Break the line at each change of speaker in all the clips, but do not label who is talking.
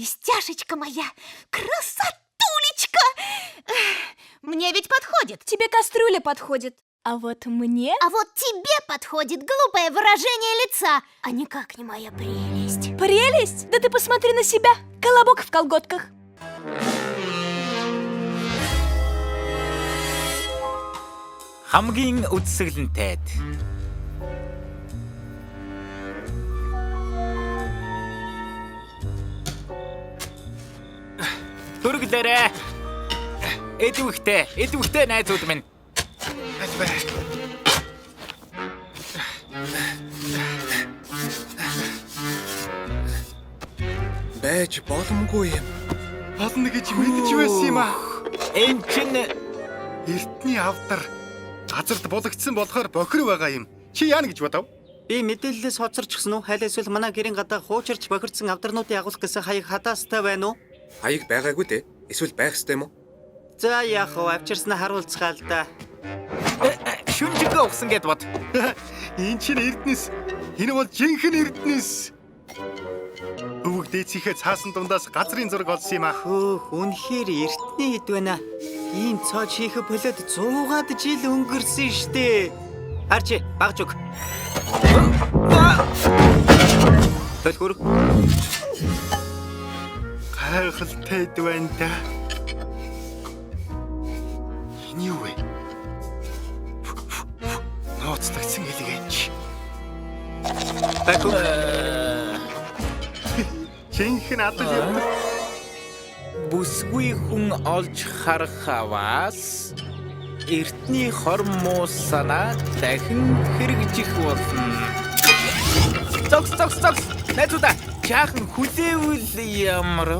блестяшечка моя, красотулечка! Мне ведь подходит.
Тебе кастрюля подходит, а вот мне...
А вот тебе подходит глупое выражение лица, а никак не моя прелесть.
Прелесть? Да ты посмотри на себя, колобок в колготках.
Хамгийн үдсгэлэнтэйд. Хүргэлээрээ. Эдвэхтэй найзууд минь.
Байж боломгүй юм. Болно гэж мэдэж байсан юм аа.
Энэ чинь
Эртний авдар газарт булагдсан болохоор бохир байгаа юм. Чи яана гэж бодов?
Би мэдээлэлээс хоцорчихсон уу? Хайл эсвэл манай гэрийн гадаа хуучирч бохирдсан авдарнуудыг агуулах гэсэн хаяг хадаастай байна уу?
Хаяг байгаагүй дээ. Эсвэл байх ёстой юм уу?
За яах вэ? Авчирснаа харуулцгаа л да.
шүнжигээ ухсан гэд бод.
Энэ чинь Эрдэнэс. Энэ бол жинхэнэ Эрдэнэс. Өвөг дээцийнхээ цаасан дундаас газрын зураг олсон юм аа.
Хөөх, үнэхээр эртний хэд байна. Ийм цоо чихэ болоод 100-аад жил өнгөрсөн штэ. Харч багж өг. Төлхөр.
Гайхалтай байна да. Энэ юу вэ? Ноцтогцсон элегэнч.
Бэкү.
Жинхэнэ адал явдаг.
Бүсгүй хүн олж харах аваас эртний хормоо санаа дахин хэрэгжих болно. Зогс. Найзуудаа чаахан хүлээвэл ямар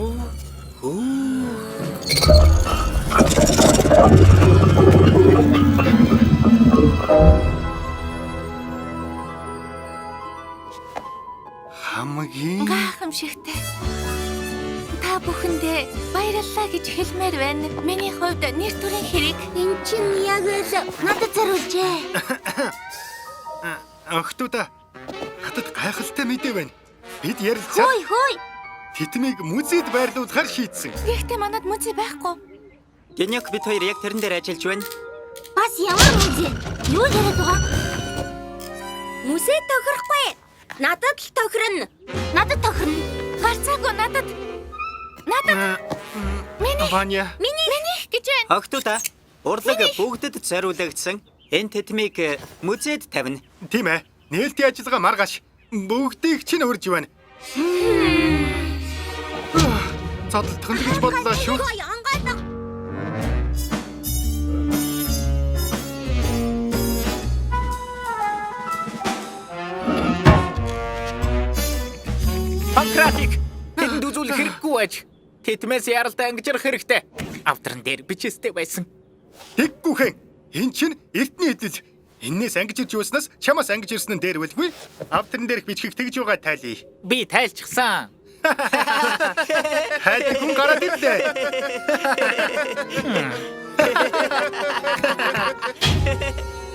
Хамгийн
Гайхамшигтай. Та бүхэндээ баярлалаа гэж хэлмээр байна. Миний хувьд нэр төрийн хэрэг. Энд чинь яг л надад зориулжээ.
охтуудаа надад гайхалтай мэдээ байна. Бид ярилцаа.
Хөөй.
Титмийг музейд байрлуулахар шийдсэн.
Гэхдээ манад музей байхгүй.
Гэньяк бид хоёр яг тэрэн дээр ажиллаж байна.
Бас ямар музей? Юу яриад байгаа? Музей тохирохгүй. Надад л тохирно. Надад тохирно. Гарцаагүй надад.
Ваня.
Миний гэж байна.
Охтуудаа урлаг бүгдэд зориулагдсан. Энэ тэтмийг музейд тавина.
Тийм ээ. Нээлтийн ажиллагаа маргааш. Бүгдийг чинь урьж байна. Цодолтхон гэж бодлоо шүү.
Панкратик. Тэнд үзүүлэх хэрэггүй байж. Тэтмээс яралтай ангижрах хэрэгтэй. Авдран дээр бичээстэй байсан.
Тэггүйхэн. Эн чинь эртний эдэл. Эннээс ангиж ирж юуснаас чамаас ангиж ирсэн нь дээр байлгүй. Авдран дээрх бичгийг тэгж байгаа тайлъя.
Би тайлчихсан.
Хайд хүн гараад ирлээ.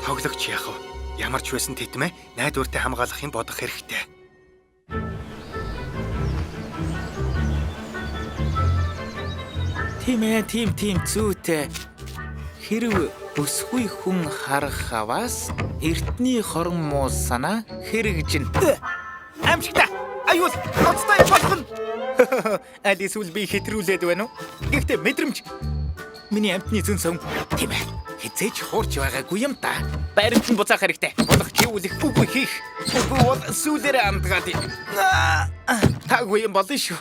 Тоглогч яах вэ? Ямар ч байсан тэтмээ найдвартай хамгаалах юм бодох хэрэгтэй.
Тийм зүйтэй. Хэрв бүсгүй хүн харах аваас эртний хорон муу санаа хэрэгжин. Амжигта. Аюул ноцтой болгоно. Алисүл би хэтрүүлээд байна уу? Гэхдээ мэдрэмж. Миний амтны зүн сон. Тийм ээ. Хизээч хуурч байгаагүй юм та. Баримт нь буцаах хэрэгтэй. Болох чивүүлэх үгүй хийх. Үгүй бол сүүлээрээ амтгаад. Таагүй юм болно шүү.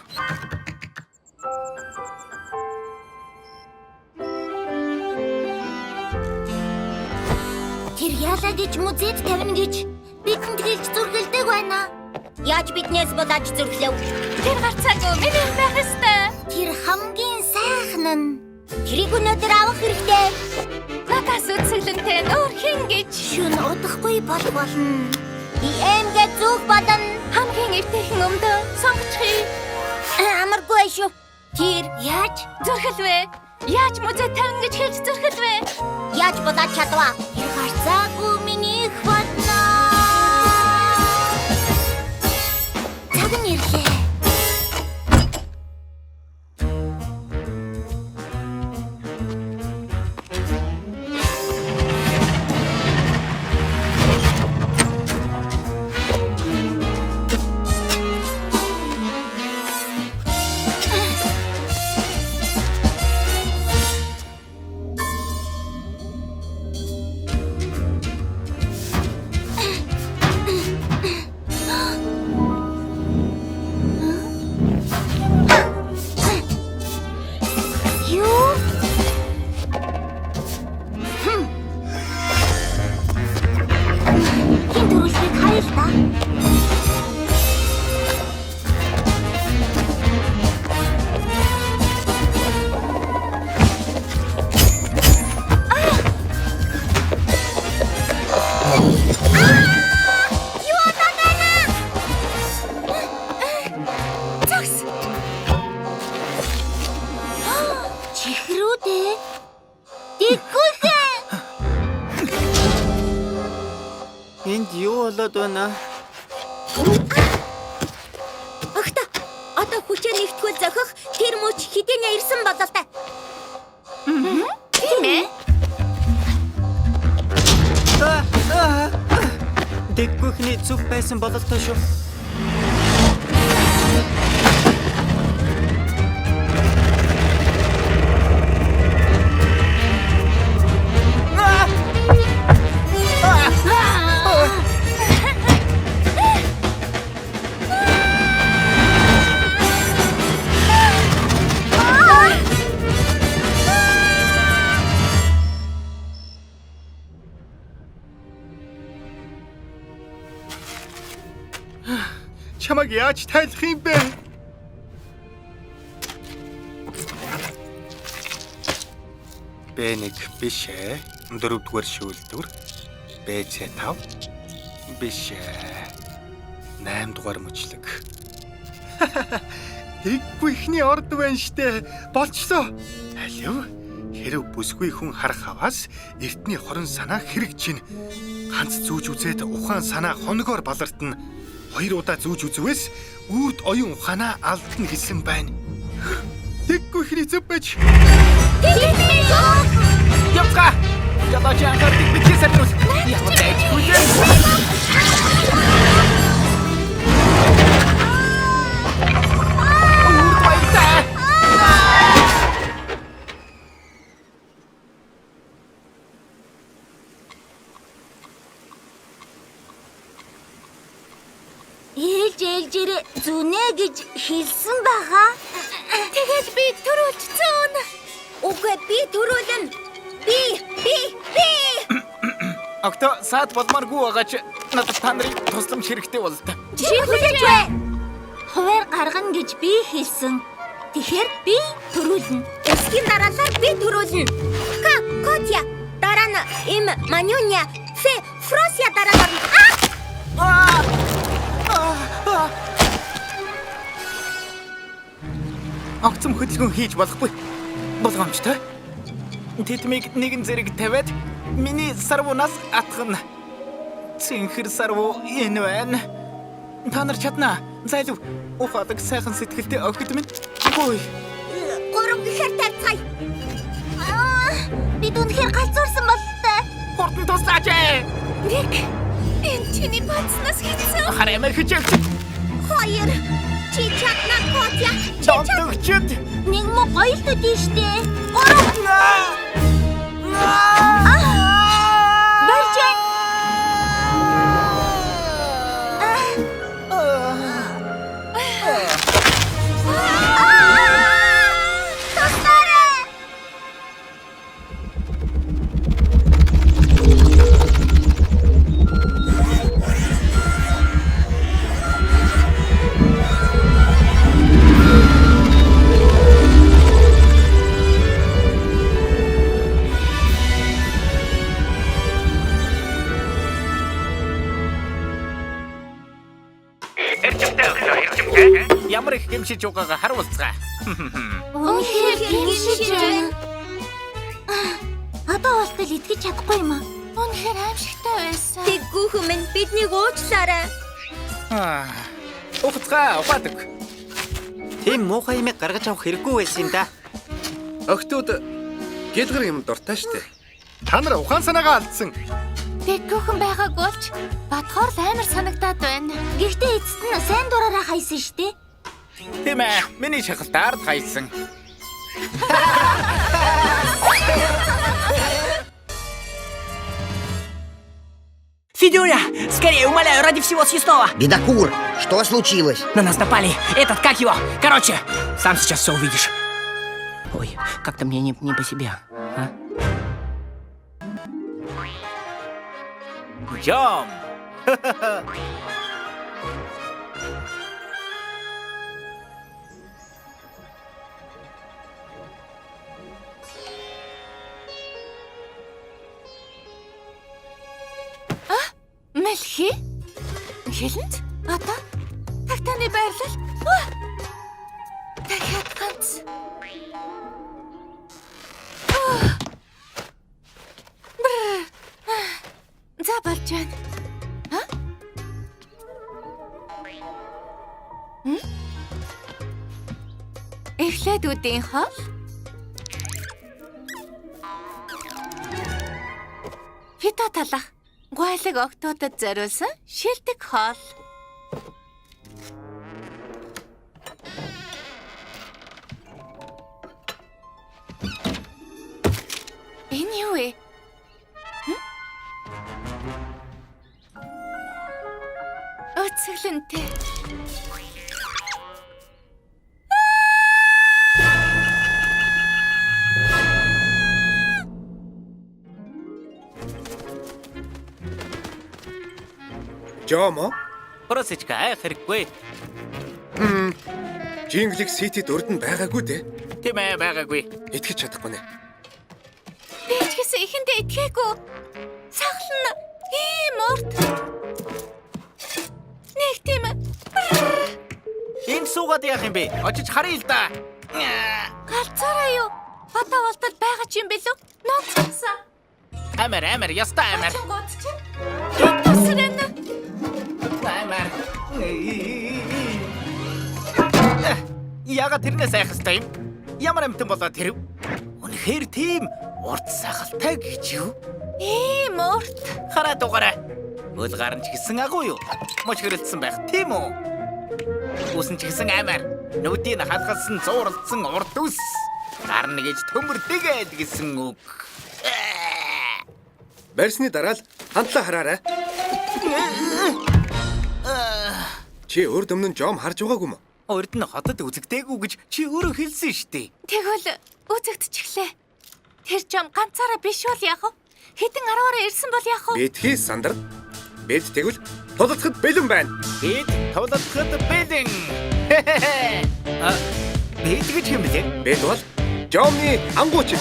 Тэр яалаа гэж музейд тавина гэж бидэнд хэлж зүрхэлдэг байна. Яаж биднээс болоод зүрхлэв? Тэр гарцаагүй миний байх ёстой. Тэр хамгийн сайхан нь. Тэрийг өнөөдөр авах хэрэгтэй. Надаас үсгэлэнтэй нөр хин гэж шүн удахгүй болно. Иймгээ зүг бодон хамгийн эвтэйхэн өмдөө сонгочихъя. Амаргүй шүү. Тэр яаж зүрхэлвэ? Яаж музейд тавина гэж хэлж зүрхэлвэ? Яаж болоод чадваа? Тэр гарцаагүй миний их болно. Цаг нь ирлээ.
болоод байна.
Огта. Одоо хүчээ нэгтгэл зохих тэр мөч хідэнэ ирсэн болоо та. Тийм ээ.
Дэггүйхний зүг байсан бололтой шүү.
Чамайг яаж тайлах юм бэ? Б1 биш ээ. 4-р шүүлтүр. Б5 биш ээ. 8-р мөчлөг. Дэггүй ихний орд байна штэ. Болчлоо. Алив. Хэрв бүсгүй хүн харах хаваас эртний хорон санаа хэрэгж чинь. Ганц зүүж үзээд ухаан санаа хоногоор балартна. 2 удаа зүүж үзвээс үрд оюун ухаанаа алдна гэсэн байна. Дэггүй ихний зөв байж.
Явка. Ядаж анхаар бичсэн нүс. Яваач хүлээ.
Ээлжээрээ зүнэ гэж хэлсэн байгаа. Тэгээд би төрүүлчихсэн. Үгүй би төрүүлнэ. Би.
Огто саад болмааргүй байгаач надад та нарын тусламж хэрэгтэй бол та.
Чи хүлээж бай. Хуваар гаргана гэж би хэлсэн. Тэгэхээр би төрүүлнэ. Эсхийн дараалал би төрүүлнэ. Котя дараа нь им Манюня Фросия дараа нь.
Огцом хөдөлгөөн хийж болохгүй. Болгоомжтой. Тэтмийг нэгэн зэрэг тавиад миний сарвунаас атгана. Цэнхэр сарву энэ байна. Та нар чадна. Зайлв ухаадаг сайхан сэтгэлтэй охид минь. Ой.
3 гэхээр тавьцгаая. Би үнэхээр галзуурсан болтой.
Хурдан туслаач.
Нэг. Энэ чиний бацнаас хийсэн.
Хараа хичээлч.
2. Чи чадна Котя.
Донтогчд.
Нэг мо гоёлтод ийштэй. 3. Баржаа.
Ямар их гэмшиж байгаагаа харуулцгаа.
Үнэхээр гэмшиж байна. Одоо болтол итгэж чадахгүй юм аа. Үнэхээр аимшигтай байсан. Тэггүйхэн минь биднийг уучлаарай.
Ухацгаа.
Тийм муухай юмыг гаргаж авах хэрэггүй байсан юм да.
Охтууд гэлгэр юм дуртай штэ.
Та нар ухаан санаагаа алдсан.
Тэггүйхэн байгаагүй ч бодхоор л амар санагдаад байна. Гэхдээ эцэст нь сайн дураараа хайсан штэ.
Тийм ээ. Миний шахалтаар хайсан.
Федюня, скорее, умоляю, ради всего съестного.
Бедокур, что случилось?
На нас напали. Этот, как его? Короче, сам сейчас все увидишь. Ой, как-то мне не по себе. А?
Идем.
Мэлхи? Хэлэнт? Одоо тагтааны байрлал. Дахиад ганц. За болж байна.
Эхлээдүүдийн хоол. Фито талах. Гуайлаг октоодод зориулсан шилдэг хоол. Энэ юу вэ? Өцөглөнтэй.
Жомо.
Просечка хэрэггүй.
Jingle City-д урд нь байгаагүй дээ.
Тийм ээ, байгаагүй.
Итгэж чадахгүй нэ.
Би ч гэсэн ихэндээ итгээгүй. Сахална ийм урт. Нэг тийм.
Энд суугаад яах юм бэ? Очиж харъя л да.
Галзаараа юу? Одоо болтол байгаа ч юм бэлүү? Ноцсон.
Амар, яста амар.
Гот чи. Тусрэн.
Амар. Яга тэрнээс айх хэвээр юм. Ямар амтан болоо тэр. Үнэхээр тийм урт сахалтай гэж юу?
Ийм урт.
Хараа дугаараа. Үл гарч гисэн агуу юу? Моч хэрэлдсэн байх тийм үү? Үсэн ч гэсэн амар. Нүдийг халгалсан зууралдсан урд үс. Гар нэгэж төмөрдөгээд гэсэн үг.
Барьсны дараа л хандлаа хараарай. Чи урд өмнө жом харж байгаагүй юм уу?
Урд нь хотод үзэгдээгүй гэж чи өөрөө хэлсэн шүү дээ.
Тэгвэл үзэгдчихлээ. Тэр жом ганцаараа биш бол яах вэ? Хэдэн 10-аар ирсэн бол яах вэ?
Битгий сандар. Бид тэгвэл тулалдахад бэлэн байна.
Бид тулалдахад бэлэн. Бид гэж юм бэ?
Бид бол жомны ангууч.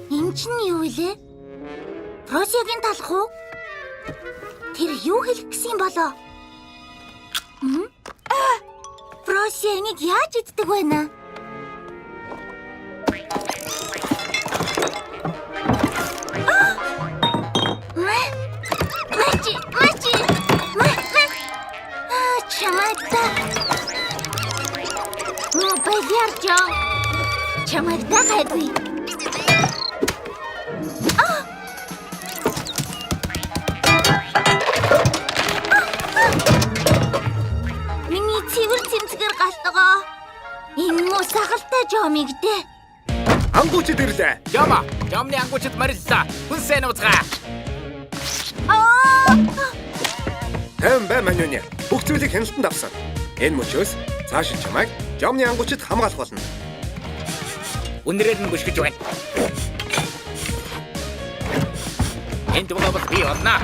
Энэ чинь юу вэ? Просиагийн талах уу? Тэр юу хэлэх гэсэн болоо? Проси энийг яаж иддэг байна? Мачи. Чамайта. Баяржаа. Чамайта хайгүй. Миний цэвэр цэмцгээр галтгаа. Энэ муу сахалтай жомиг дээ.
Ангууч ирлээ.
Жомны ангуучд мариллаа. Хүнсээ нууцгаа.
Тайван бай маньюня. Бүх зүйлийг хяналтанд авсан. Энэ мөчөөс цааш чамайг жомны ангуучд хамгаалах болно.
Үнэрээр нь гүшгэж байна. Энд дугабал би олно.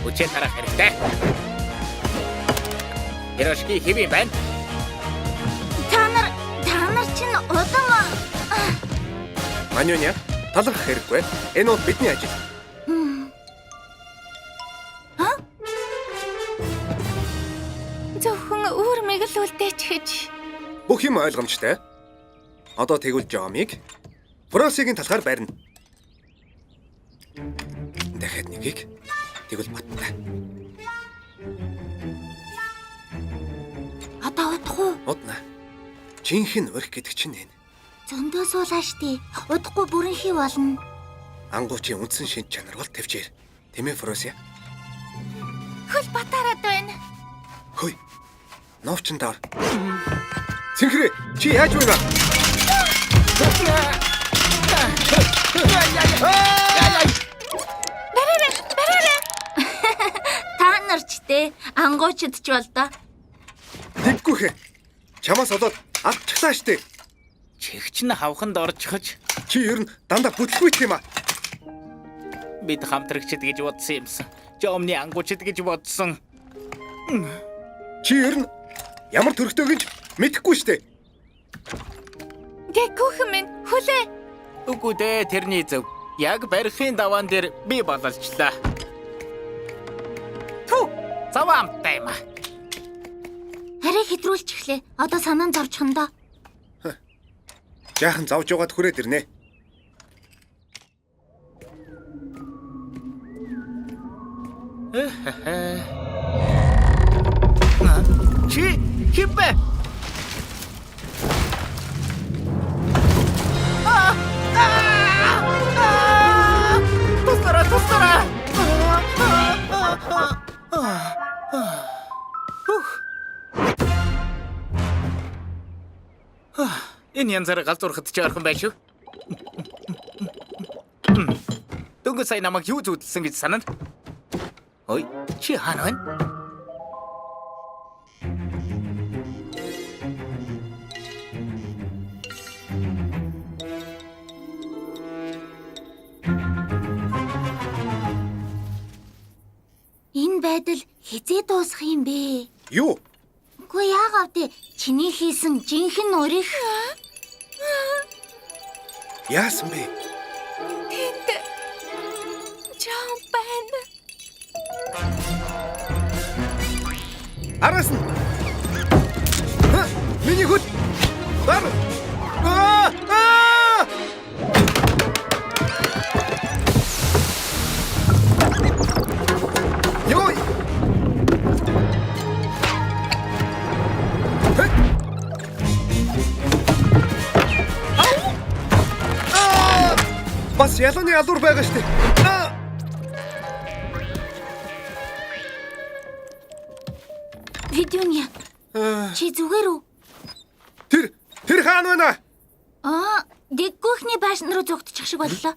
Үчээ тарах хэрэгтэй. Ярошки хэвэн байна.
Та нар чинь улам
Маньюня, талах хэрэггүй. Энэ бол бидний ажил.
Зөвхөн өөр мэглүүлдэж гэж.
Бүх юм ойлгомжтой. Одоо тэгвэл жомыг Просигийн талхаар барина. Дахиад нэгийг тэгвэл баттай.
одоо удах уу?
Удна. Жинхэнэ урх гэдэг чинь энэ.
Зөндөө суулаа штий. Удахгүй бүрэнхий болно.
Ангуучийн үндсэн шинж чанар бол төвчээр. Тэмээ Просия.
Хөл батараад байна.
Хөөе. Новчин даар. Цэнхрээ, чи яаж байна?
Бараарай.
Та нарчтэй ангуучдч бол доо.
Тэггүй хэ. Чамаас олоод алдчихлаа штэ.
Чихч нь хавханд орчихож
Чи ер нь дандаа бүтлгүй ч юм аа.
бид хамтрагчд гэж бодсон юмсан. Жомны ангуучд гэж бодсон.
Чи ер нь ямар төрхтэй гэж мэдэхгүй штэ.
Гэгүүхэн минь хүлээ.
Үгүй дээ, тэрний зөв. Яг барихын даваан дээр би бололчлаа. Ту, заваамтай юм аа.
Арай хэтрүүлж эхлэе. Одоо санаанд зорчих нь доо.
Жаахан завж яваад хүрээд ирнэ.
Чи хиппэ. Тустара. Энэ янзаар галзуурхад ч ойрхон байш шүү. Дөнгөж сая намайг юу зүудэлсэн гэж санана? Ой, чи хаана вэ?
Энэ байдал хизээ дуусах юм бэ?
Юу?
Үгүй яагаад вэ? Чиний хийсэн жинхэнэ урих.
Яасан бэ?
Тэнд Жом байна.
Араас нь. Миний хөт. Бар. Ёй. Бас ялууны алуур байгаа штэ.
Видюня. Чи зүгээр үү?
Тэр хаана байна?
Дэггүүхний байшин руу зүгтчих шиг боллоо.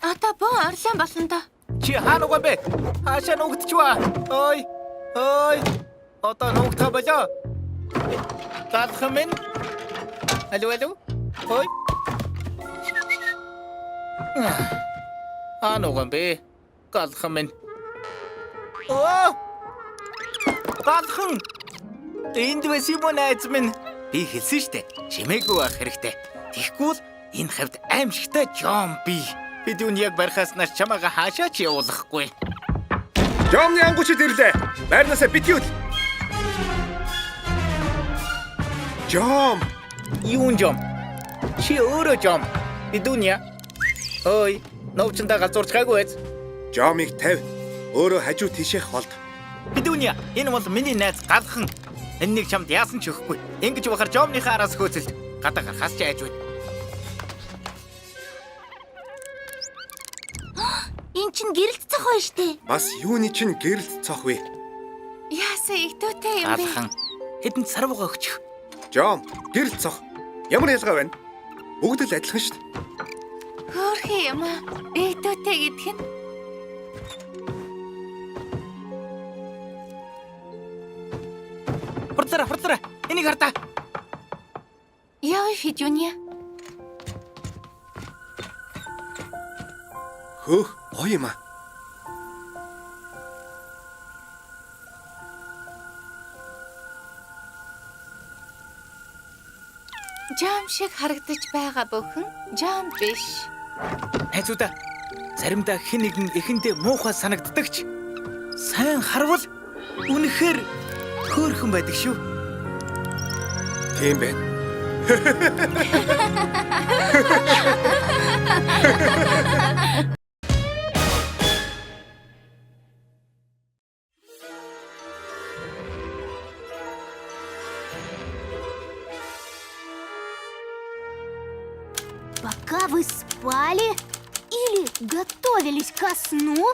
Одоо боо орлон болно да.
Чи хаана угаа бэ? Хаашаа нүгдчихваа? Ой. Одоо нүгдэх болоо. Галхан минь. Алло. Ой. Хаана угаа бэ? Галхан минь. Галхан. Энд байсан юм найз минь. Би хэлсэн штэ. Чимээгүй байх хэрэгтэй. Тэгэхгүй л энэ хавьд аимшигтай Жом би. Бид үн яг барихаас нааш чамаага хаашаа ч явуулахгүй.
Жомны ангуучид ирлээ. Байрнаасаа битгүүл. Жом.
Юун Жом? Чи өөрөө Жом. Бидүня. Ой, новчндаа галзуурч гайгүй байц.
Жомыг тавь. Өөрөө хажуу тишээх болд.
Бидүня, энэ бол миний найз Галхан. Энэнийг чамд яасан ч өгөхгүй. Ингэж бахар Жомныхаа араас хөөцөлд гадаа гарахаас ч айж байна.
Эн чин гэрэлт цох байна штэ.
Бас юуны чинь гэрэлт цох вэ?
Яасан игдүүтэй юм бэ?
Галхан, хэдэнд сарвгаа өгчих.
Жом, гэрэлт цох. Ямар ялгаа байна? Бүгд л адилхан шүү дээ.
Хөөрхөн юм аа. Игдүүтэй гэдг нь.
Хурдлаа. Энийг хардаа.
Яа Видюня.
Хөөх, гоё юм аа.
Жом шиг харагдаж байгаа бүхэн Жом биш.
Хайцуудаа. Заримдаа хэн нэгэн эхэндээ муухай санагддагч. Сайн харвал үнэхээр хөөрхөн байдаг шүү.
Тийм байна.
Пока вы спали или готовились ко сну,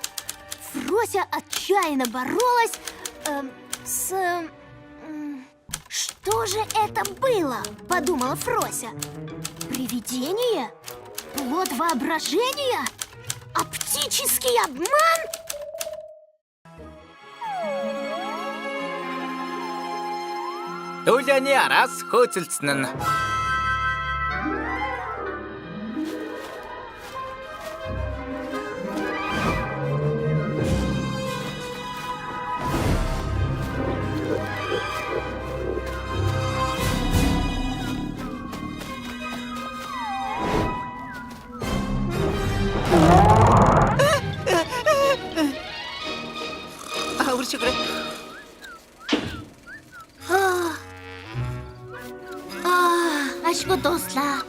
Фрося отчаянно боролась Что же это было? Подумала Фрося. Привидение? Плод воображения? Оптический обман?
Дүүлэний араас хөөцөлдсөн нь.
дуслаа.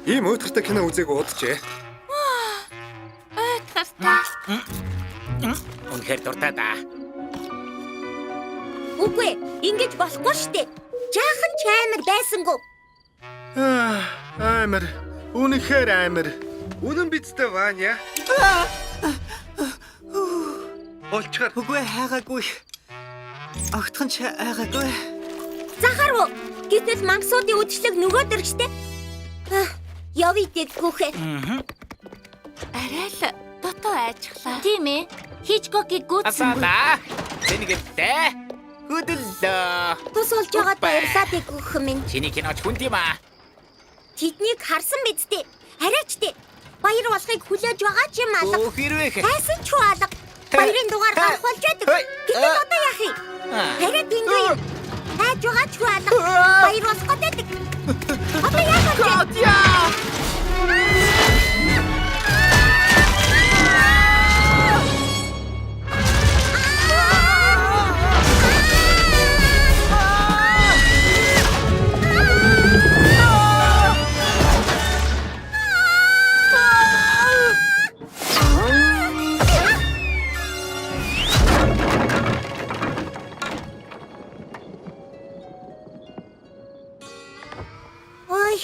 Ийм өдөртэй кино үзег удаджээ.
Өтгөртэй.
Үнэхээр дуртай да.
Үгүй, ингэж болохгүй штэ. Жаахан ч аймаг байсангүй.
Амар. Үнэхээр амар.
Үнэн бидтэй Ваня. Болчгоор
Үгүй хайгаагүй. Огтхон ч хайгаагүй.
Захаруу. Гэтэл мангасуудын үдшилэг нөгөө дэрчтэй. Явъя дэггүйхээ.
Арай л дотоо айжглаа.
Тийм ээ. Хичкокийг гүйцсэн.
Асаала. Тэнэгтэй. Хөдөллөө.
Тус олж байгаад баярлаа дэггүйх минь.
Чиний киноч хүнд юм аа.
Тэднийг харсан биз дээ. Арайч дээ. Баяр болохыг хүлээж байгаа ч юм алга.
Өөх хэрвэх.
Хайсан ч алга. Баярын дугаар гарах болж байдаг. Гэтэл одоо яах юм? Хараа дэндүү юм. Хайж байгаа ч алга. Баяр болох гэдэг. Одоо яах вэ? Ой.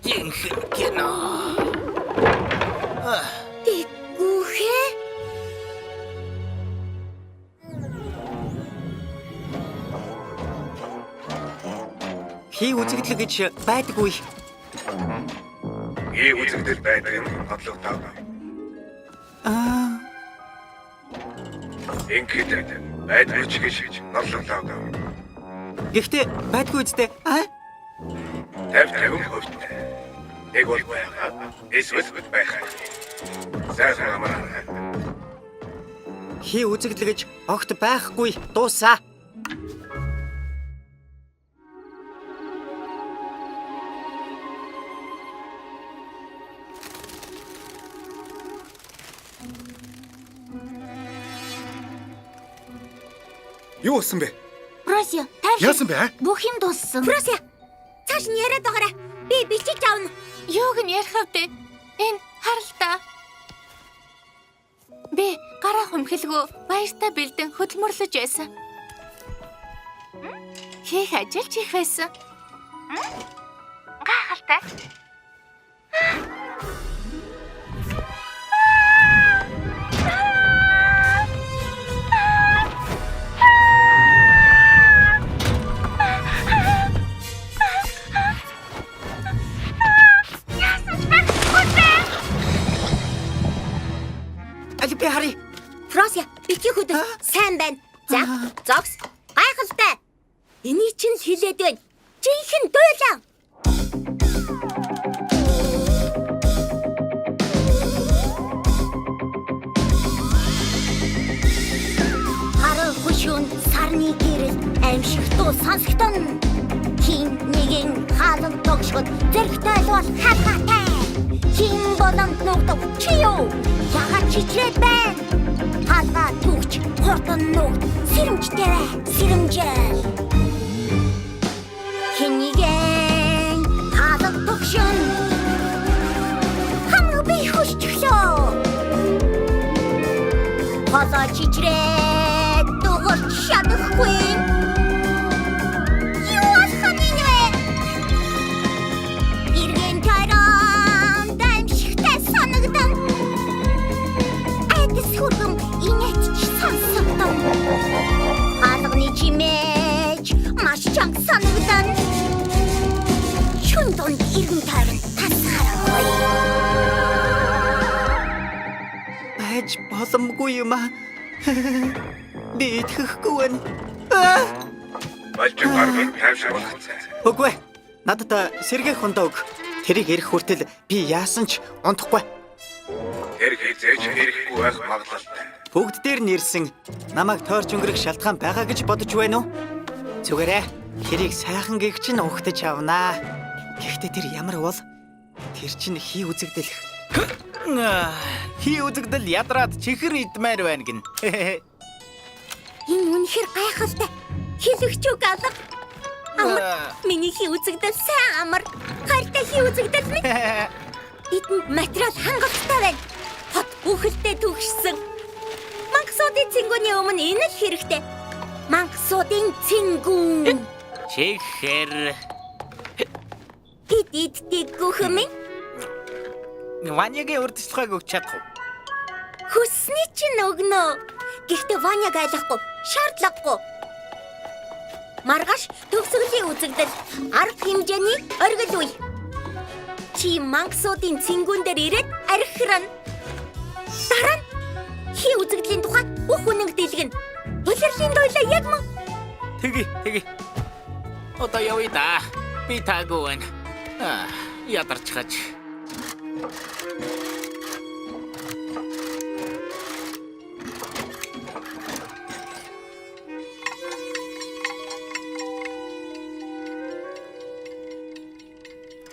Жинхэнэ кино.
Дэггүйхээ.
Хий үзэгдэл гэж байдаггүй.
Ийм үзэгдэл байдаг юм бодлоготой. Ингээд байдгүй ч гэж норлоглоо.
Гэхдээ байдгүй үстэй.
50% нэг бол байгаа. Эсвэл байх. Сайхан амараа.
Хий үзэгдэл гэж огт байхгүй. Дуусаа.
Юу болсон бэ?
Просия, тайвш.
Яасан бэ?
Бүх юм дууссан. Просия. Цааш нь яриад байгаарай. Би бичиж авна.
Юуг нь ярих вэ? Энэ харалтаа. Би гараа хумхилгүй баяртай бэлдэн хөдөлмөрлөж байсан. Хийх ажил ч их байсан. Гайхалтай.
Би хари.
Просия, битгий хөдөл. Сайн байна. За, зогс. Гайхалтай. Эний чинь хилээд байна. Жинхэнэ дуйлаа. Хараа хөшөөнд сарны гэрэл аимшигтуу сонсогдсон. Хин нэгэн хаалт тогшгод зэрэгтэй бол хатгатай. Хин болон ногдов чи юу? Ягаад чичрээд байна? Хаалга түгч хурдан ногд сэрэмжтэй бай. Сэрэмжээл. Хин нэгэн хаалт тогшин. Хамаг би хөшчихлөө. Хаза чичрээд дугаарч чадахгүй. Хаалганы чимээж маш чанга санагдан. Шүн донд иргэн тойрон тасгарахгүй.
Байж боломгүй юм аа. Би итгэхгүй байна.
Болчих гаргыг тайвшруулах хэрэгтэй.
Үгүй. Надад сэргээх хондоо өг. Тэрийг ирэх хүртэл би яасан ч унтахгүй.
Тэр хизээч ирэхгүй байх магадлалтай.
Бүгд дээр нэрсэн намайг тойрч өнгөрөх шалтгаан байгаа гэж бодож байна уу? Зүгээрээ тэрийг сайхан гэгч нь ухтаж авнаа. Гэхдээ тэр ямар бол? Тэр чинь хий үзэгдэл.
Хий үзэгдэл ядраад чихэр идмээр байна гин.
Энэ үнэхээр гайхалтай. Хэлэгч үг алга. Амар. Миний хий үзэгдэл сайн амар. Хайртай хий үзэгдэл минь. Эдэнд материал хангалттай байна. Хот бүхэлдээ төгссөн. Мангасуудын цингүүний өмнө энэ л хэрэгтэй. Мангасуудын цингүүн.
Чихэр.
Иддэг гүхмэн.
Ванягийн урдчилгааг өгч чадах уу?
Хүсний чинь өгнө. Гэхдээ Ваняг айлахгүй, шаардлагагүй. Маргааш төгсгөлийн үзэгдэл арга хэмжээний оргил үе. Чи мангасуудын цингүүн дээр ирээд архирна. Дараа нь хий үзэгдлийн тухай бүх үнэнг дэлгэнэ. Улирлын дойлоо яг мөн.
Тэги. Одоо явъя да. Би таагүй байна. Ядарч хаж.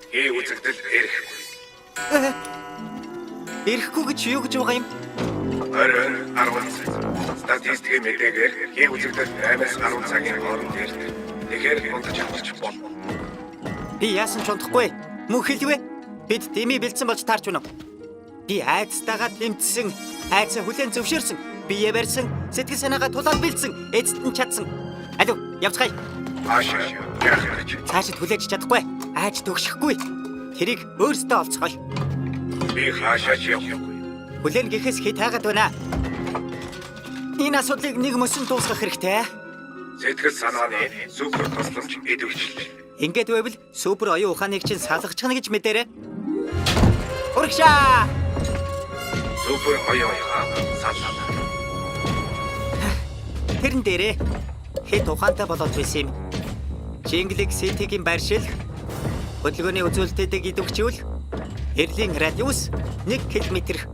Хий үзэгдэл ирэхгүй.
Ирэхгүй гэж юу гэж байгаа юм?
Оройн 10 цаг. Статистикийн мэдээгээр хий үзэгдэл 8-аас 10 цагийн хооронд ирдэг. Тэгэхээр унтаж авч болно.
Би яасан ч унтахгүй. Мөн хэлвэ. Бид дэмий бэлдсэн болж таарч байна. Би айцтайгаа тэмцсэн, айцаа хүлээн зөвшөөрсөн, бие барьсан, сэтгэл санаагаа тулаад бэлдсэн, эцэст нь чадсан. Алуу, явцгаая.
Аашаа яах гэж.
Цаашид хүлээж чадахгүй. Айж төгшөхгүй. Тэрийг өөрсдөө олцгоё.
Би хаашаач явахгүй.
Хүлээн гэхээс хий таагаад байна. Энэ асуудлыг нэг мөсөн дуусгах хэрэгтэй.
Сэтгэл санааны супер тусламж идэвхжил.
Ингээд байвал супер оюун ухааныг чинь салгачихна гэж мэдээрэй. Урагшаа!
Супер оюун ухаан саллаа.
Тэрэн дээрээ хэд ухаантай болоод байсан юм. Jingle City-гийн байршил хөдөлгөөний үзүүлэлтүүдийг идэвхжүүл. Эрлийн радиус 1 км.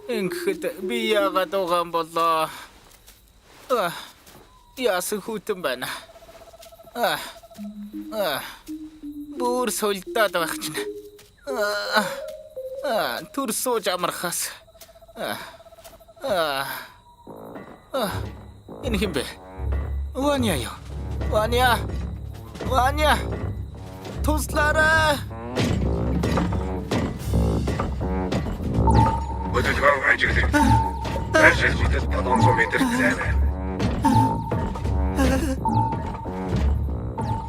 Ингээд би яагаад угаан болоо? Яасан хүтэн байна. Бүр солдод байх чинь. Түр сууж амархаас. Энэ хин бэ? Ваня юу? Ваня. Туслаарай.
Хөдөлгөөн ажиглав. Байшин бүтэц 500 м зайвар.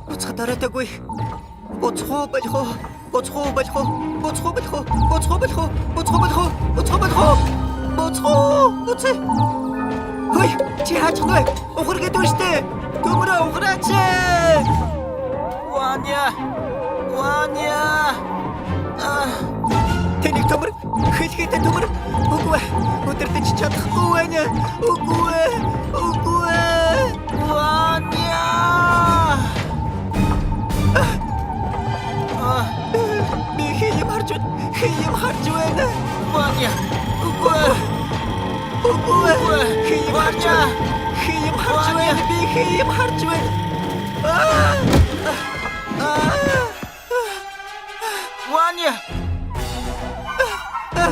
Буцаад оройдаггүй. Буцхуу болох уу? Хөөе, чи хаач вэ? Ухаргээд байна штэ. Төмөрөө ухраач.
Ваня.
Тэнийг төмөр, хэлхийдэ төмөр. Үгүй. Өдөртөж чадахгүй байна. Үгүй.
Ваня.
Би хэм харж байна.
Ваня.
Үгүй. Хэм харж байна. Би хэм харж байна.
Ваня.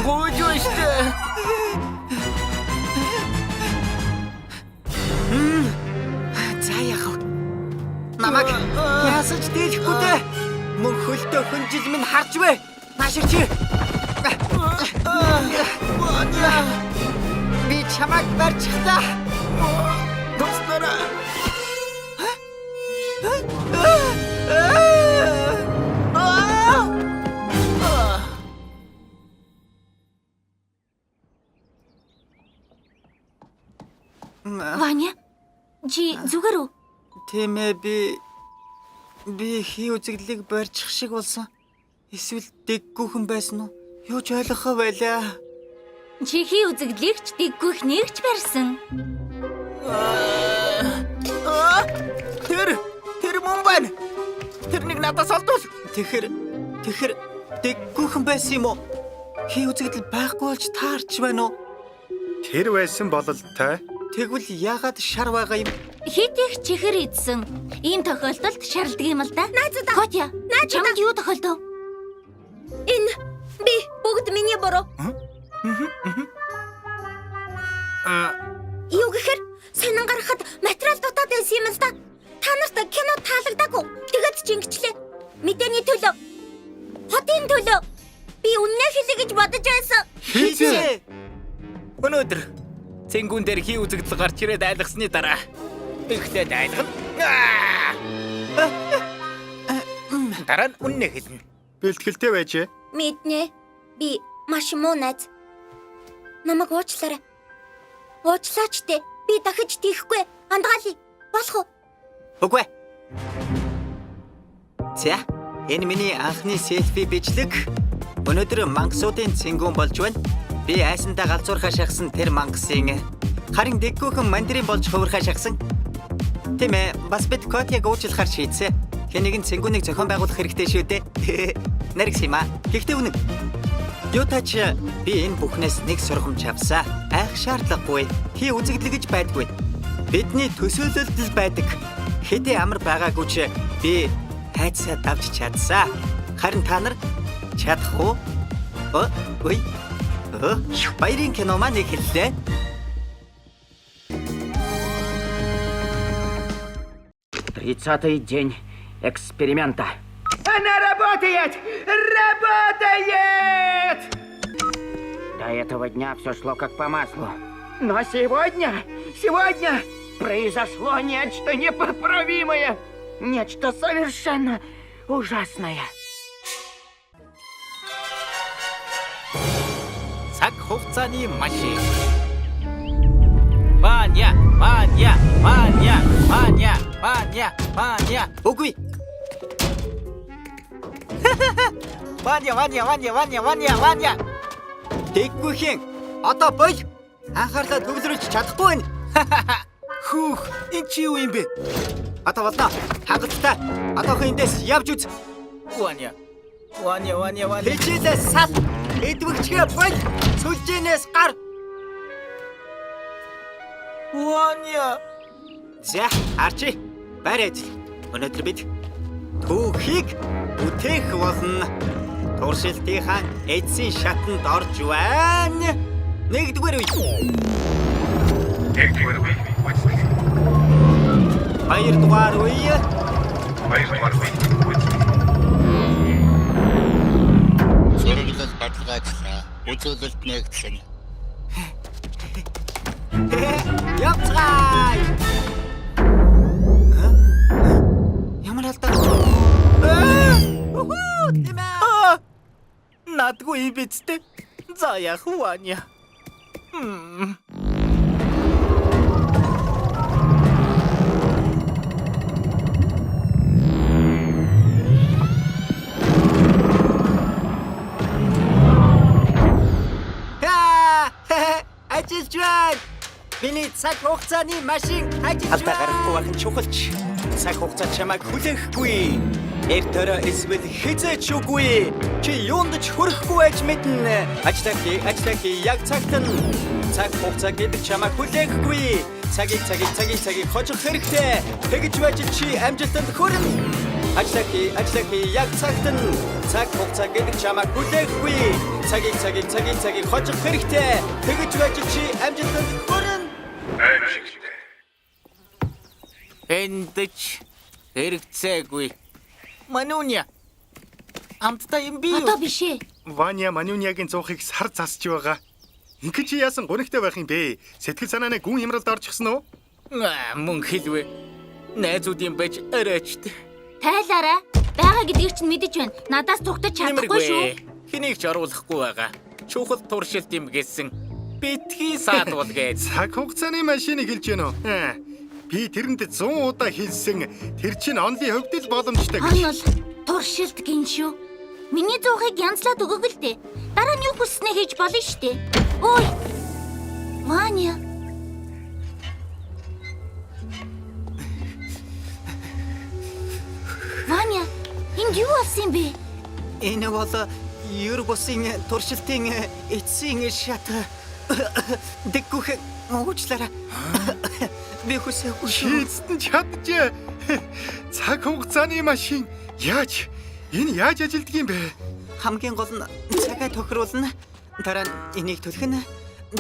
Гойжоште.
За яах вэ? Намайг яасаж дийлэхгүй дээ. Мөн хөлтөө хүнжил минь харж вэ? Маширч.
Ваня.
Би чамайг барьчихлаа.
Туслаарай.
Ваня, чи зүгээр үү?
Тийм ээ, би хий үзэгдлийг барьчих шиг болсон. Эсвэл дэггүйхэн байсан уу? Юу ч ойлгохоо байлаа.
Чи хий үзэгдлийгч дэггүйх нэрч барьсан.
Тэр мөн байна. Тэрнийг надаас олдвол.
Тэгэхэр дэггүйхэн байсан юм уу? Хий үзэгдэл байхгүй болж таарч байна уу?
Тэр байсан бололтой.
Тэгвэл яагаад шар байгаа юм?
Хит их чихэр идсэн. Ийм тохиолдолд шарладаг юм л да. Котя, чамд юу тохиолдов? Энэ Би бүгд миний буруу. Юу гэхээр сонин гарахад материал дутаад байсан юм л да. Та нарт кино таалагдаагүй. Тэгээд ч ингэчлээ. Мэдээний төлөө. Хотын төлөө. Би үннээ хэлье гэж бодож байсан.
Хийцээ.
Өнөөдөр цэнгүүн дээр хий үзэгдэл гарч ирээд айлгасны дараа ихлээд айлгана. Дараа нь үннээ хэлнэ.
Бэлтгэлтэй байжээ.
Мэднэ. Би маш муу найз. Намайг уучлаарай. Уучлаач те. Би дахиж тийхгүй. Андгаалъя. Болох уу?
Үгүй. За, энэ миний анхны селфи бичлэг. Өнөөдөр мангасуудын цэнгүүн болж байна. Би айсандаа галзуурхаа шахсан тэр мангасын харин дэггүйхэн мандарин болж хувирхаа шахсан. Тийм ээ, бас бид Котяг уучлахаар шийдсэн. Хэнийг цэнгүүнийг зохион байгуулах хэрэгтэй шүү дээ. Наригс юм аа. Гэхдээ үнэн. Ютач би энэ бүхнээс нэг сургамж авсаа. Айх шаардлагагүй. Хий үзэгдэл гэж байдгүй. Бидний төсөөлөлд л байдаг. Хэдий амар байгаагүй ч би хайцаа давж чадсаа. Харин та нар чадах уу? Ой. Баярын кино маань эхэллээ.
30-й день эксперимента. Она работает! Работает! До этого дня все шло как по маслу. Но сегодня произошло нечто непоправимое. Нечто совершенно ужасное.
Цаг хугацааны машин. Маня.
Үгүй.
Маня.
Дэггүйхэн. Одоо бол анхаарлаа төвлөрүүлж чадахгүй байна.
Хүүх, энэ чи юу юм бэ?
Одоо болно. Хангалттай. Одоохон эндээс явж үз.
Маня.
Хичээлээ сал. Эдвэгчгээ бол. Сүлжээнээс гар.
Маня.
За, арчи. Барайд. Өнөөдөр бид түүхийг бүтээх болно. Туршилтынхаа эцсийн шатанд орж байна. Нэгдүгээр үе. Хоёрдугаар үе.
Зэрэглэл баталгаачлаа. Үзүүлэлт нэгдсэн.
Явцгаая. Ямар алдаа?
Надгүй бицтэй. За яах вэ?
Ажиллаж байна. Миний цаг хугацааны машин ажиллаж байна. Алдаа гарахгүй байх нь чухалч. Цаг хугацаа чамайг хүлээхгүй. Эртөө эсвэл хизээч үгүй. Чи юунд ч хүрэхгүй байж мэднэ. Ажиллах яг цагт нь. Цаг хугацаа гэдэг чамайг хүлээхгүй. Цагийг хожих хэрэгтэй. Тэгж байж чи амжилтанд хүрнэ. Ажиллах яг цагт нь. Цаг хугацаа гэдэг чамайг хүлээхгүй. Цагийг хожих хэрэгтэй. Тэгж байж чи амжилтанд хүрнэ.
Аимшигтэй.
Эндэж хэрэгцээгүй. Мануня. Амттай юм би юу?
Одоо биш ээ.
Ваня Манюнягийн зуухыг сар засч байгаа. Ингээ чи яасан гонигтай байх юм бэ? Сэтгэл санааны гүн хямралд орчихсон уу?
Мөн хэлвэ. Найзуудын байж арайчтай.
Тайлаарай. Бага гэдгийг чинь мэдэж байна. Надаас зүгтэж чадахгүй шүү.
Хэнийг ч оруулахгүй байгаа. Чухал туршилт юм гэсэн. Битгий саадвал гэж.
Цаг хугацааны машиныг хэлж гэнэ үү? Би тэрэнд 100 удаа хэлсэн. Тэр чинь онлын хөвдөл боломжтой гэж.
Онол туршилт гин шүү. Миний зуухыг янзлаад өгөг л дээ. Дараа нь юу хүснээ хийж болно штэ. Ой. Ваня. Ваня, энд юу болсон бэ?
Энэ бол ер бусын туршилтын эцсийн шат. Дэггүйхэн уучлаарай. Би хүсээгүй шүү.
Шийдсэн чадчихэ. Цаг хугацааны машин яаж? Энэ яаж ажилддаг юм бэ?
хамгийн гол нь цагаа тохируулна. Дараа нь энийг түлхэх нь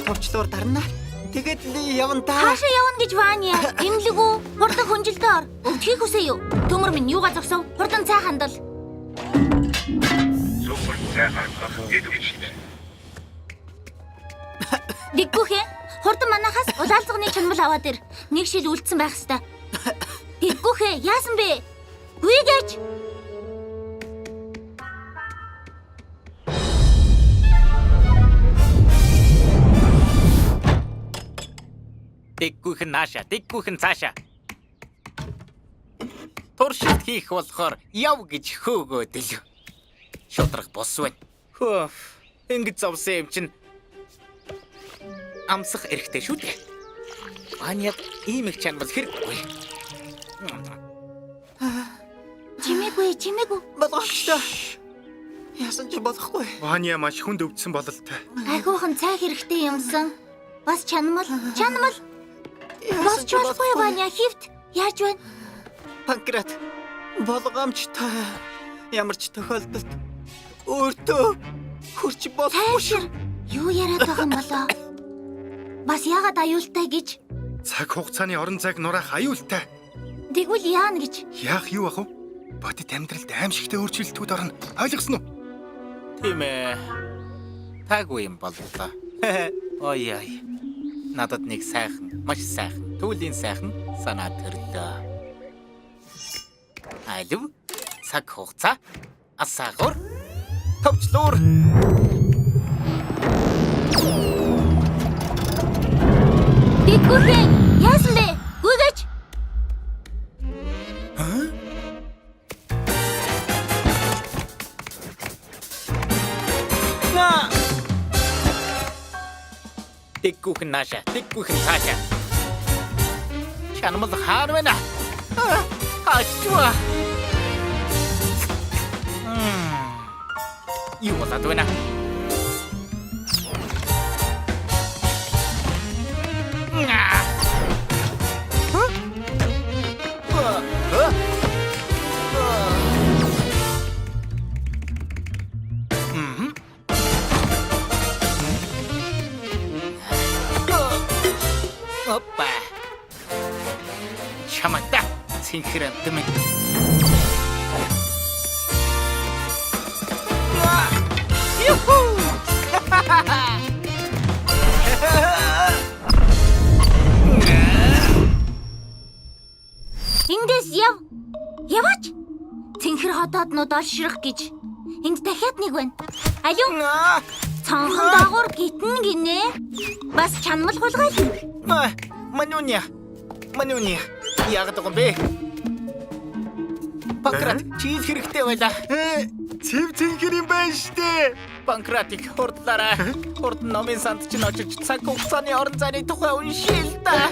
товчлуур дарна. Тэгээд явна та.
Хаашаа явна гэж Ваня? Имлэг үү? Хурдан хүнжилдээ ор. Өвдөхийг хүсэе юу? Төмөр минь юугаа зогсов? Хурдан цай хандал.
Супер цай хандах идэвхтэй.
Дэггүхэ. Хурдан манахаас улаалцганы чанмал аваад ир. Нэг шил үлдсэн байх хэвээр. Дэггүхэ, яасан бэ? Гүйгэж.
Дэггүйхэн нааша, дэггүйхэн цаашаа. Туршилт хийх болохоор яв гэж хөөгөөд л. Шудраг бос байна. Хөө, ингэж зовсон юм чинь амсах эрэхтэй шүү дээ. Аниад ийм их чанмал хэрэггүй.
Чимээгүй.
Болгоомжтой. Яасан ч болохгүй.
Ваня маш хүнд өвдсөн бололтой.
Айгуухан цай хэрэгтэй юмсан. Бас чанмал. Бас ч болохгүй Ваня хивт. Яаж байна?
Панкрат. Болгоомжтой. Ямар ч тохиолдолд өөртөө хурч болохгүй шүү.
Юу яриад байгаа юм болоо? Бас яагаад аюултай гэж?
Цаг хугацааны орон зайг нураах аюултай.
Тэгвэл яана гэж?
Яах юу ах вэ? Бодит амьдралд аимшигтэй өөрчлөлтүүд орно. Ойлгосон уу?
Тийм ээ. Таагүй юм боллоо. Ой. Надад нэг сайхан, маш сайхан, түүлийн сайхан санаа төрлөө. Алив, цаг хугацаа, асаагур, товчлуур.
Дэггүхэ, яасан бэ? Гүйгэж.
Дэггүйхэн нааша, дэггүйхэн цаашаа. Чанмал хаар байна. Хачва. Юу болоод байна? Опа. Чамайта. Синхрэн дэмэ. Юху!
Эндээс яваач. Цэнхэр хотооднууд олшрох гэж. Энд дахиад нэг байна. Алуу. Цонхон дагуур гитэн гинэ. Бас чанмал хулгай.
Манюня. Яг дагон бэ. Панкрат, чиз хэрэгтэй байлаа.
Цэв цэнхэр юм байна штэ.
Панкратик хурдлаарай. Хурд номын санд чинь очиж цаг хугацааны орон зайны тухай уншия л да.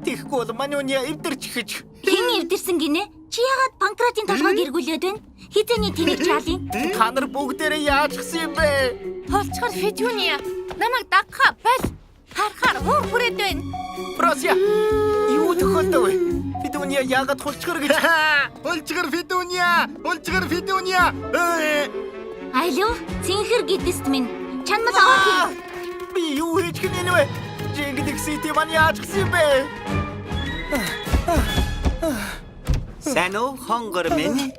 Тэгэхгүй бол Манюня эвдэрч гэж.
Хэн эвдэрсэн гинэ? Чи яагаад Панкратын толгойг эргүүлээд байна? Хизээний тэнэг жаалын.
Та нар бүгдээрээ яаж гисэн юм бэ?
Холцгор Федюния намайг дагха бал. Харахаар уур хүрээд байна.
Просия. Юу тохиолдов вэ? Федюния яагаад хулчгар гэж?
Улчгар Федюния.
Алуу, цэнхэр гэдэст минь. Чанмал авах.
Би юу хийж гинэ вэ? Жингдэг сити маань яаж гисэн юм бэ?
Сайн уу хонгор минь?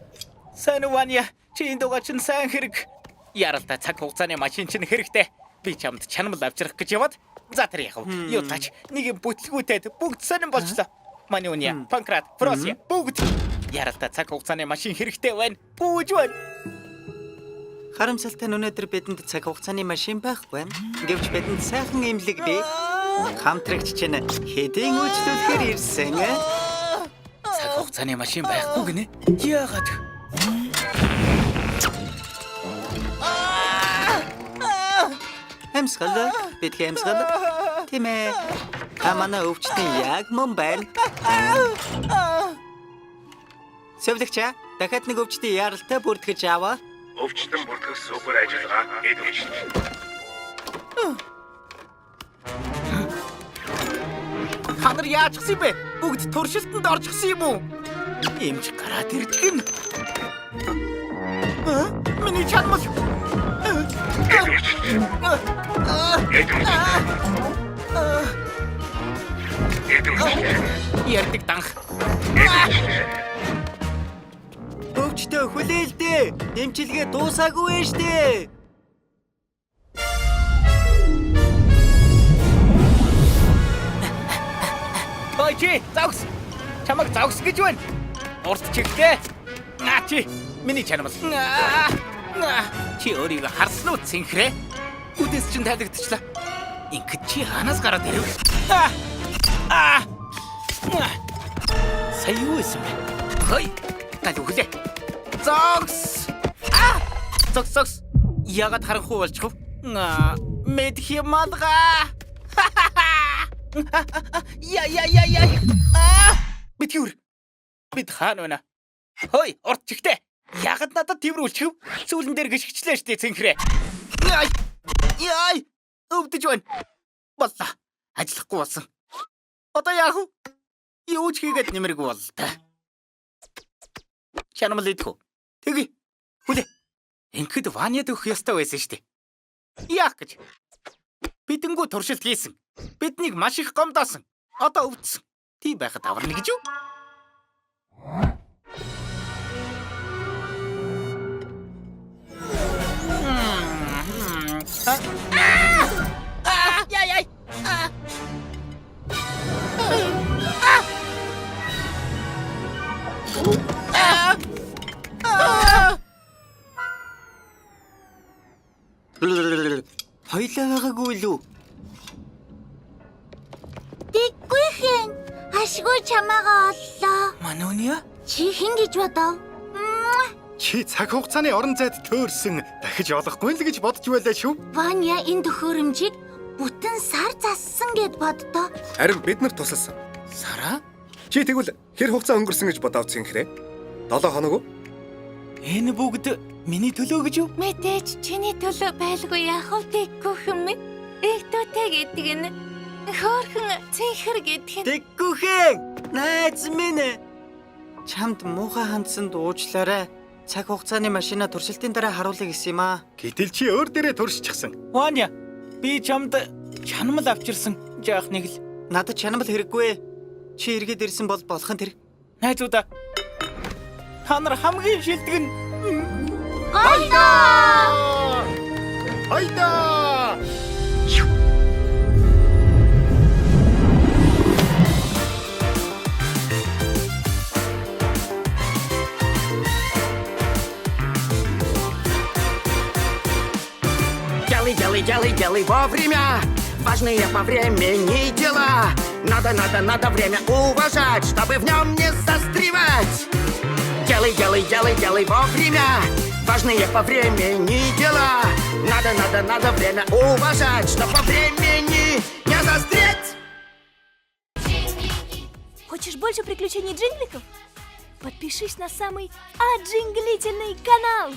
Сайн уу Ваня? Чи энэ дугаар чинь сайн хэрэг. Яралтай цаг хугацааны машин чинь хэрэгтэй. Би чамд чанмал авчрах гэж яваад за тэр яах вэ? Юу тач нэг юм бүтлгүүтэд бүгд сонирн болчихлоо. Манюня, Панкрат, Фросия бүгд яралтай цаг хугацааны машин хэрэгтэй байна. Бүүж байна.
Харамсалтай нь өнөөдөр бидэнд цаг хугацааны машин байхгүй. Гэвч бидэнд сайхан имлэг бий. Хамтрагч чинь хэдийн үйлчлүүлэхээр ирсэн.
Цаг хугацааны машин байхгүй гинэ. Яагаад?
Хэмсгэл бидгээ хэмсгэл. Тийм ээ. Манай өвчтөн яг мөн байна. Сэвлэгч дахиад нэг өвчтөн яралтай бүртгэж аваа.
Өвчтөн бүртгэх супер ажиллагаа идэвхтэй.
Та нар яаж гисэн бэ? Бүгд туршилтанд орж гисэн юм уу? Имж гараад ирдэг юм. Миний чанмал. Ярддаг данх.
Өвчтөө хүлээлдэ. Дэмчилгээ дуусаагүй вэ штэ.
Ой чи, завс. Чамаг завс гэж байна. Урт чигтэй. Чи миний чанмал. Чи өөрийгөө харсан уу цэнхрээ? Үдэс чин тайлагдчихлаа. Ингээд чи ханаас гараад ирэв? Сая юу исэн бэ? Хой, гал үхлээ. Зогс. Зогс. Ягаад харанхуй болчих вэ? Мэдхи малга. Я. Битгүр. Бид хаана вэ? Хой, урт чигтэй. Ягаад надад тэрвүүлчих вэ? Сүүлэн дээр гიშгчлээ штэ цэнхрээ. Яй! Өвдөж байна. Боллоо. Ажиллахгүй болсон. Одоо яах вэ? Юу ч хийгээд нэмэргүй боллоо та. Чанамал идэх үү? Тэгье. Хүлээ. Ингээд ваньяд өгөх ёстой байсан штэ. Яах гэж? Бидэнгүү туршилт хийсэн. Биднийг маш их гомдоосон. Одоо өвдсөн. Тийм байхад аварна гэж юу? Яй.
Хоёлаа байгаагүй лүү?
Тэггүй хэн. Ашгүй чамаагаа оллоо.
Манууния?
Чи хэн гэж бодов?
Чи цаг хугацааны орон зайд төөрсөн дахиж олохгүй л гэж бодож байлаа шүү.
Ваня энэ төхөөрөмжийг бүтэн сар зассан гэд боддоо.
Харин бид нар тусалсан.
Сараа?
Чи тэгвэл хэр хугацаа өнгөрсөн гэж бодоод цэнхрээ? 7 хоног уу?
Энэ бүгд миний төлөө гэж юу?
Мэдээж чиний төлөө байлгүй яах вэ? Тэггүй хүмүүс. Игтүүтэй гэдэг нь хөөрхөн цэнхэр гэдэг нь.
Тэггүйхэн. Найз минь. Чамд муухай хандсанд уучлаарай. Цаг хугацааны машина туршилтын дараа харуулъя гэсэн юм аа.
Гэтэл чи өөр дээрээ туршчихсан.
Ваня, би чамд чанмал авчирсан. Жаах нэг л.
Надад чанамал хэрэггүй. Чи эргээд ирсэн бол болох нь тэр.
Найзуудаа. Та нар хамгийн шилдэг нь
Хайда!
Делай вовремя. Важные по времени дела. Надо время уважать, чтобы в нем не застревать. Делай вовремя. Важные по времени дела. Надо время уважать, чтобы по времени не застрять.
Хочешь больше приключений джингликов? Подпишись на самый оджинглительный канал.